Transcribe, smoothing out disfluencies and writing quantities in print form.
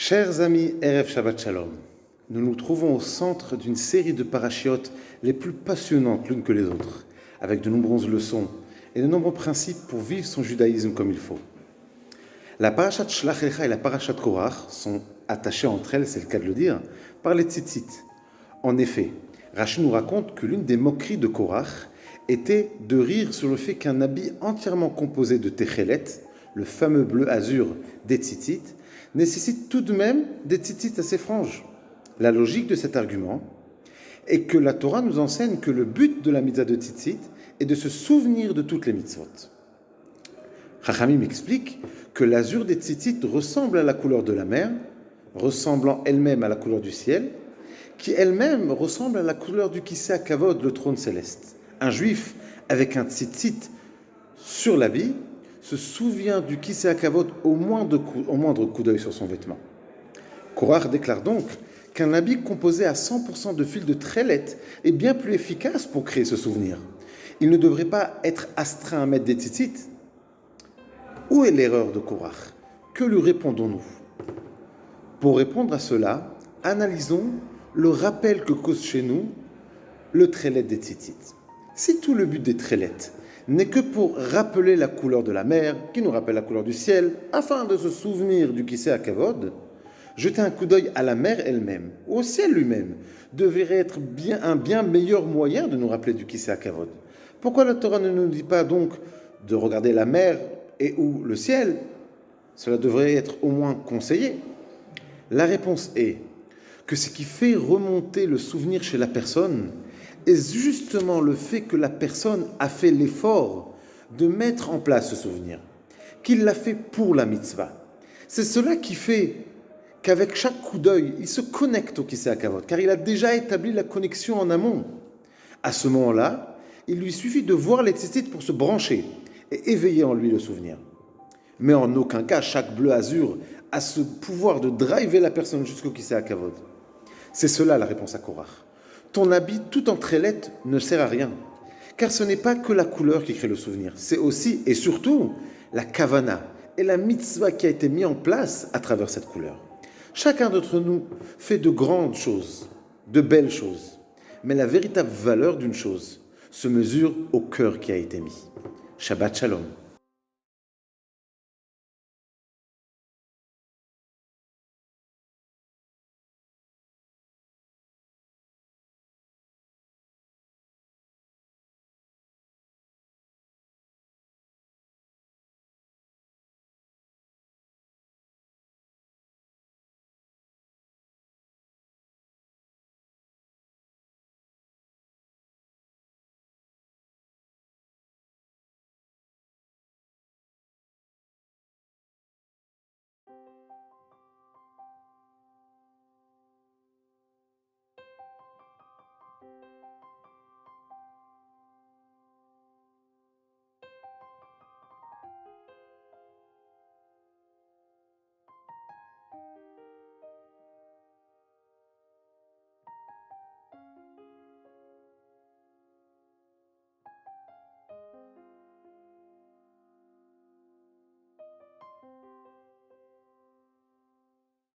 Chers amis, Erev Shabbat Shalom, nous nous trouvons au centre d'une série de parachiotes les plus passionnantes l'une que les autres, avec de nombreuses leçons et de nombreux principes pour vivre son judaïsme comme il faut. La parachat Shlach Lecha et la parachat Korach sont attachées entre elles, c'est le cas de le dire, par les tzitzit. En effet, Rashi nous raconte que l'une des moqueries de Korach était de rire sur le fait qu'un habit entièrement composé de techelet, le fameux bleu azur des tzitzit, nécessite tout de même des tzitzit à ses franges. La logique de cet argument est que la Torah nous enseigne que le but de la mitzvah de tzitzit est de se souvenir de toutes les mitzvot. Chachamim explique que l'azur des tzitzit ressemble à la couleur de la mer, ressemblant elle-même à la couleur du ciel, qui elle-même ressemble à la couleur du Kisei HaKavod, le trône céleste. Un juif avec un tzitzit sur l'habit se souvient du Kisei HaKavod au moindre coup d'œil sur son vêtement. Korach déclare donc qu'un habit composé à 100% de fils de trélet est bien plus efficace pour créer ce souvenir. Il ne devrait pas être astreint à mettre des tzitzit. Où est l'erreur de Korach? Que lui répondons-nous? Pour répondre à cela, analysons le rappel que cause chez nous le trélet des tzitzit. Si tout le but des trélets n'est que pour rappeler la couleur de la mer, qui nous rappelle la couleur du ciel, afin de se souvenir du Kisei HaKavod, jeter un coup d'œil à la mer elle-même, ou au ciel lui-même, devrait être un bien meilleur moyen de nous rappeler du Kisei HaKavod. Pourquoi la Torah ne nous dit pas donc de regarder la mer et ou le ciel? Cela devrait être au moins conseillé. La réponse est que ce qui fait remonter le souvenir chez la personne est justement le fait que la personne a fait l'effort de mettre en place ce souvenir, qu'il l'a fait pour la mitzvah. C'est cela qui fait qu'avec chaque coup d'œil, il se connecte au Kisei HaKavod, car il a déjà établi la connexion en amont. À ce moment-là, il lui suffit de voir les tzitzit pour se brancher et éveiller en lui le souvenir. Mais en aucun cas, chaque bleu azur a ce pouvoir de driver la personne jusqu'au Kisei HaKavod. C'est cela la réponse à Korach. Ton habit tout en trélette ne sert à rien, car ce n'est pas que la couleur qui crée le souvenir, c'est aussi et surtout la kavana et la mitzvah qui a été mise en place à travers cette couleur. Chacun d'entre nous fait de grandes choses, de belles choses, mais la véritable valeur d'une chose se mesure au cœur qui a été mis. Shabbat Shalom.